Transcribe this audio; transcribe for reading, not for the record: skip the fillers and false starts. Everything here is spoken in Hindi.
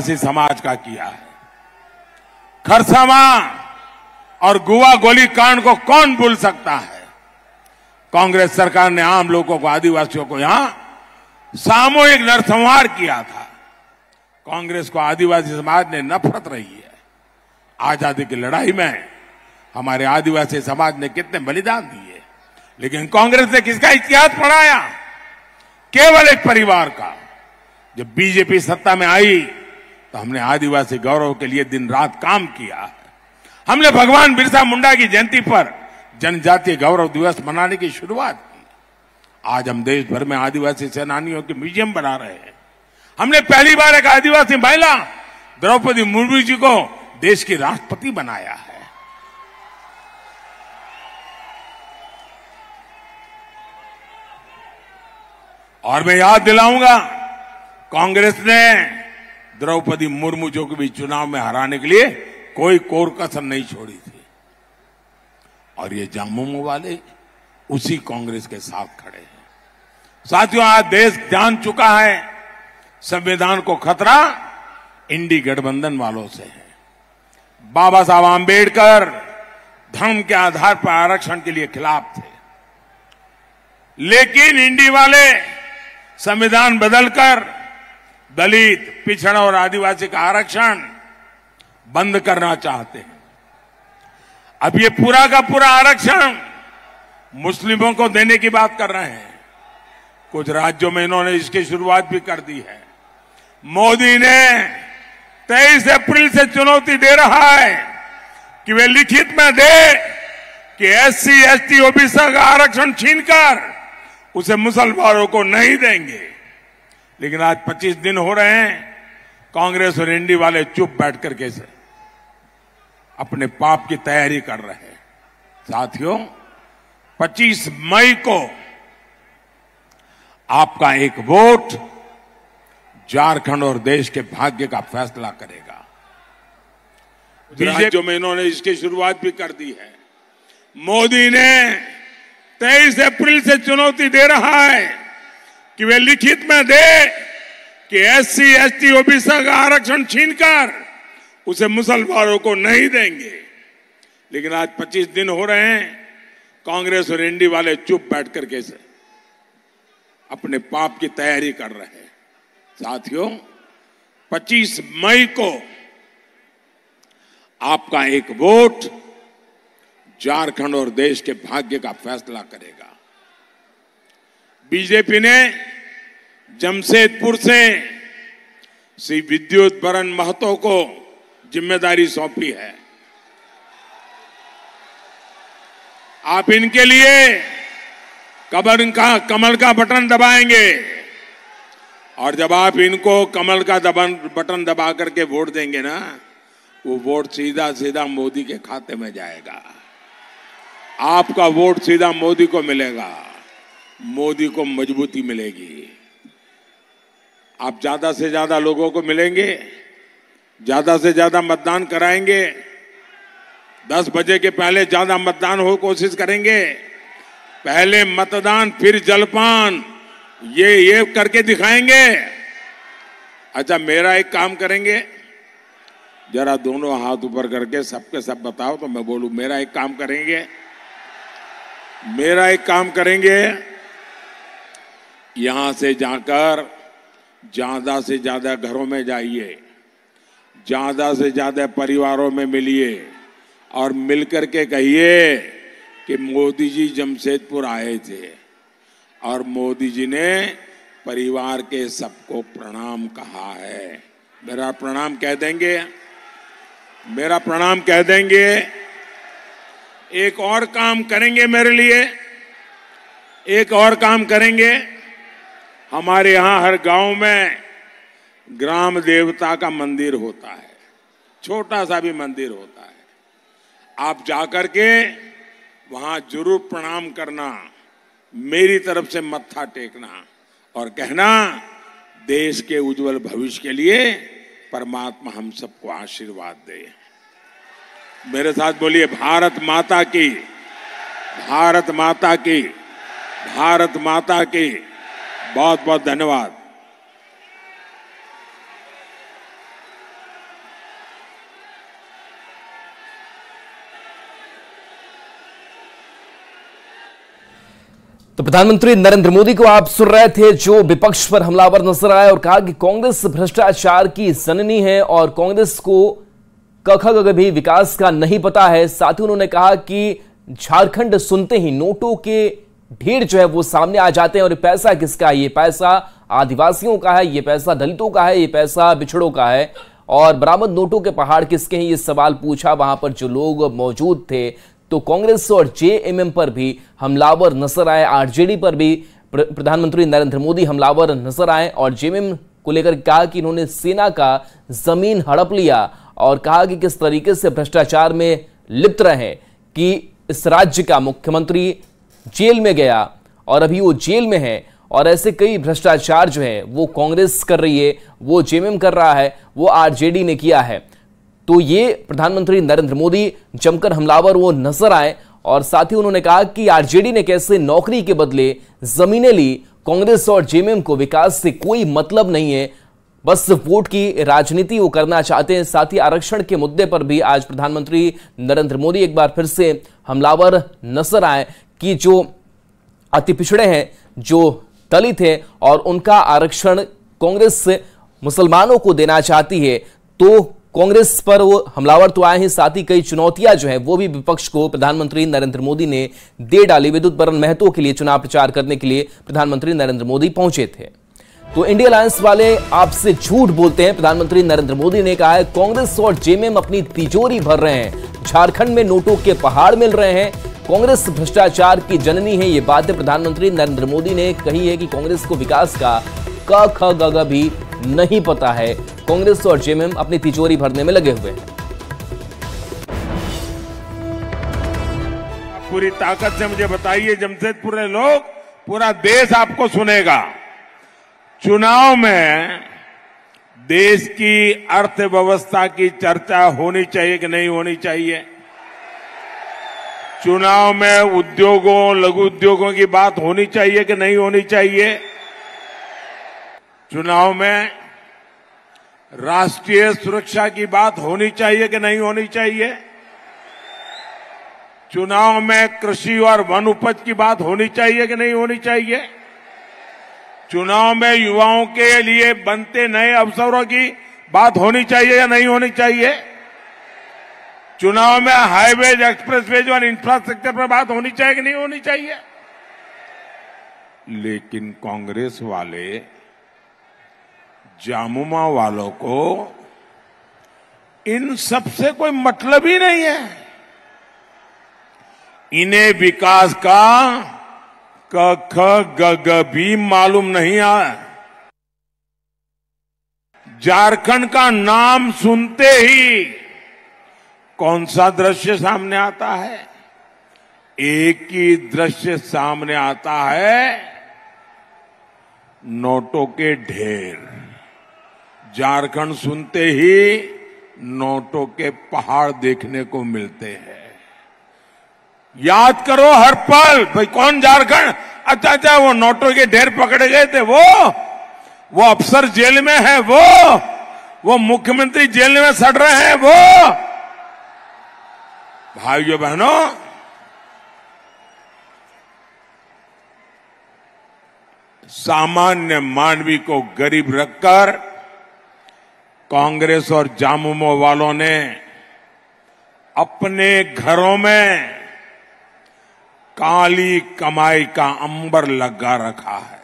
आदिवासी समाज का किया है। खरसावां और गुवा गोली कांड को कौन भूल सकता है। कांग्रेस सरकार ने आम लोगों को, आदिवासियों को यहां सामूहिक नरसंहार किया था। कांग्रेस को आदिवासी समाज ने नफरत रही है। आजादी की लड़ाई में हमारे आदिवासी समाज ने कितने बलिदान दिए, लेकिन कांग्रेस ने किसका इतिहास पढ़ाया? केवल एक परिवार का। जब बीजेपी सत्ता में आई तो हमने आदिवासी गौरव के लिए दिन रात काम किया है। हमने भगवान बिरसा मुंडा की जयंती पर जनजातीय गौरव दिवस मनाने की शुरुआत की। आज हम देश भर में आदिवासी सेनानियों के म्यूजियम बना रहे हैं। हमने पहली बार एक आदिवासी महिला द्रौपदी मुर्मू जी को देश की राष्ट्रपति बनाया है। और मैं याद दिलाऊंगा, कांग्रेस ने द्रौपदी मुर्मू जी को भी चुनाव में हराने के लिए कोई कोर कसर नहीं छोड़ी थी। और ये झामुमो वाले उसी कांग्रेस के साथ खड़े हैं। साथियों, आज देश जान चुका है संविधान को खतरा इंडी गठबंधन वालों से है। बाबा साहब आंबेडकर धर्म के आधार पर आरक्षण के लिए खिलाफ थे, लेकिन इंडी वाले संविधान बदलकर दलित, पिछड़ा और आदिवासी का आरक्षण बंद करना चाहते हैं। अब ये पूरा का पूरा आरक्षण मुस्लिमों को देने की बात कर रहे हैं। कुछ राज्यों में इन्होंने इसकी शुरुआत भी कर दी है। मोदी ने 23 अप्रैल से चुनौती दे रहा है कि वे लिखित में दे कि एससी, एसटी, ओबीसी का आरक्षण छीनकर उसे मुसलमानों को नहीं देंगे। लेकिन आज 25 दिन हो रहे हैं, कांग्रेस और इंडी वाले चुप बैठ करके से अपने पाप की तैयारी कर रहे हैं। साथियों, 25 मई को आपका एक वोट झारखंड और देश के भाग्य का फैसला करेगा। राज्यों में इन्होंने इसकी शुरुआत भी कर दी है। मोदी ने 23 अप्रैल से चुनौती दे रहा है कि वे लिखित में दे कि एससी, एसटी, ओबीसी का आरक्षण छीनकर उसे मुसलमानों को नहीं देंगे। लेकिन आज 25 दिन हो रहे हैं, कांग्रेस और इंडी वाले चुप बैठ करके से अपने पाप की तैयारी कर रहे हैं। साथियों, 25 मई को आपका एक वोट झारखंड और देश के भाग्य का फैसला करेगा। बीजेपी ने जमशेदपुर से श्री विद्युत बरन महतो को जिम्मेदारी सौंपी है। आप इनके लिए कमल का बटन दबाएंगे, और जब आप इनको कमल का बटन दबा करके वोट देंगे ना, वो वोट सीधा सीधा मोदी के खाते में जाएगा। आपका वोट सीधा मोदी को मिलेगा, मोदी को मजबूती मिलेगी। आप ज्यादा से ज्यादा लोगों को मिलेंगे, ज्यादा से ज्यादा मतदान कराएंगे, 10 बजे के पहले ज्यादा मतदान हो कोशिश करेंगे। पहले मतदान फिर जलपान, ये करके दिखाएंगे। अच्छा, मेरा एक काम करेंगे, जरा दोनों हाथ ऊपर करके सबके सब बताओ तो मैं बोलूं। मेरा एक काम करेंगे, यहां से जाकर ज्यादा से ज्यादा घरों में जाइए, ज्यादा से ज्यादा परिवारों में मिलिए और मिलकर के कहिए कि मोदी जी जमशेदपुर आए थे और मोदी जी ने परिवार के सबको प्रणाम कहा है। मेरा प्रणाम कह देंगे। एक और काम करेंगे मेरे लिए, एक और काम करेंगे। हमारे यहां हर गांव में ग्राम देवता का मंदिर होता है, छोटा सा भी मंदिर होता है। आप जाकर के वहां जरूर प्रणाम करना, मेरी तरफ से मत्था टेकना और कहना, देश के उज्जवल भविष्य के लिए परमात्मा हम सबको आशीर्वाद दे। मेरे साथ बोलिए, भारत माता की, भारत माता की, भारत माता की। बहुत बहुत धन्यवाद। तो प्रधानमंत्री नरेंद्र मोदी को आप सुन रहे थे, जो विपक्ष पर हमलावर नजर आए और कहा कि कांग्रेस भ्रष्टाचार की जननी है और कांग्रेस को कखग भी विकास का नहीं पता है। साथ ही उन्होंने कहा कि झारखंड सुनते ही नोटों के ढेर जो है वो सामने आ जाते हैं और ये पैसा किसका है? ये पैसा आदिवासियों का है, ये पैसा दलितों का है, ये पैसा बिछड़ों का है। और बरामद नोटों के पहाड़ किसके हैं, ये सवाल पूछा वहां पर जो लोग मौजूद थे। तो कांग्रेस और जेएमएम पर भी हमलावर नजर आए, आरजेडी पर भी प्रधानमंत्री नरेंद्र मोदी हमलावर नजर आए और जेएमएम को लेकर कहा कि इन्होंने सेना का जमीन हड़प लिया और कहा कि किस तरीके से भ्रष्टाचार में लिप्त रहे कि इस राज्य का मुख्यमंत्री जेल में गया और अभी वो जेल में है। और ऐसे कई भ्रष्टाचार जो है वो कांग्रेस कर रही है, वो जेएमएम कर रहा है, वो आरजेडी ने किया है। तो ये प्रधानमंत्री नरेंद्र मोदी जमकर हमलावर वो नजर आए और साथ ही उन्होंने कहा कि आरजेडी ने कैसे नौकरी के बदले जमीनें ली। कांग्रेस और जेएमएम को विकास से कोई मतलब नहीं है, बस वोट की राजनीति वो करना चाहते हैं। साथ ही आरक्षण के मुद्दे पर भी आज प्रधानमंत्री नरेंद्र मोदी एक बार फिर से हमलावर नजर आए कि जो अति पिछड़े हैं, जो दलित हैं और उनका आरक्षण कांग्रेस मुसलमानों को देना चाहती है। तो कांग्रेस पर वो हमलावर तो आए हैं, साथ ही कई चुनौतियां जो है वो भी विपक्ष को प्रधानमंत्री नरेंद्र मोदी ने दे डाली। विद्युत बरन महतो के लिए चुनाव प्रचार करने के लिए प्रधानमंत्री नरेंद्र मोदी पहुंचे थे। तो इंडिया अलायंस वाले आपसे झूठ बोलते हैं, प्रधानमंत्री नरेंद्र मोदी ने कहा है कांग्रेस और जेएमएम अपनी तिजोरी भर रहे हैं, झारखंड में नोटों के पहाड़ मिल रहे हैं, कांग्रेस भ्रष्टाचार की जननी है। ये बातें प्रधानमंत्री नरेंद्र मोदी ने कही है कि कांग्रेस को विकास का क ख ग घ भी नहीं पता है। कांग्रेस और जेएमएम अपनी तिजोरी भरने में लगे हुए हैं। पूरी ताकत से मुझे बताइए, जमशेदपुर के लोग, पूरा देश आपको सुनेगा। चुनाव में देश की अर्थव्यवस्था की चर्चा होनी चाहिए कि नहीं होनी चाहिए? चुनाव में उद्योगों, लघु उद्योगों की बात होनी चाहिए कि नहीं होनी चाहिए? चुनाव में राष्ट्रीय सुरक्षा की बात होनी चाहिए कि नहीं होनी चाहिए? चुनाव में कृषि और वन उपज की बात होनी चाहिए कि नहीं होनी चाहिए? चुनाव में युवाओं के लिए बनते नए अवसरों की बात होनी चाहिए या नहीं होनी चाहिए? चुनाव में हाईवेज, एक्सप्रेसवेज और इंफ्रास्ट्रक्चर पर बात होनी चाहिए कि नहीं होनी चाहिए? लेकिन कांग्रेस वाले, जामुमा वालों को इन सबसे कोई मतलब ही नहीं है। इन्हें विकास का क ख ग घ भी मालूम नहीं है। झारखंड का नाम सुनते ही कौन सा दृश्य सामने आता है? एक ही दृश्य सामने आता है, नोटों के ढेर। झारखंड सुनते ही नोटों के पहाड़ देखने को मिलते हैं। याद करो हर पल, भाई कौन झारखंड? अच्छा, वो नोटों के ढेर पकड़े गए थे, वो अफसर जेल में है, वो मुख्यमंत्री जेल में सड़ रहे हैं, वो भाइयों बहनों, सामान्य मानवी को गरीब रखकर कांग्रेस और जामुमो वालों ने अपने घरों में काली कमाई का अंबर लगा रखा है।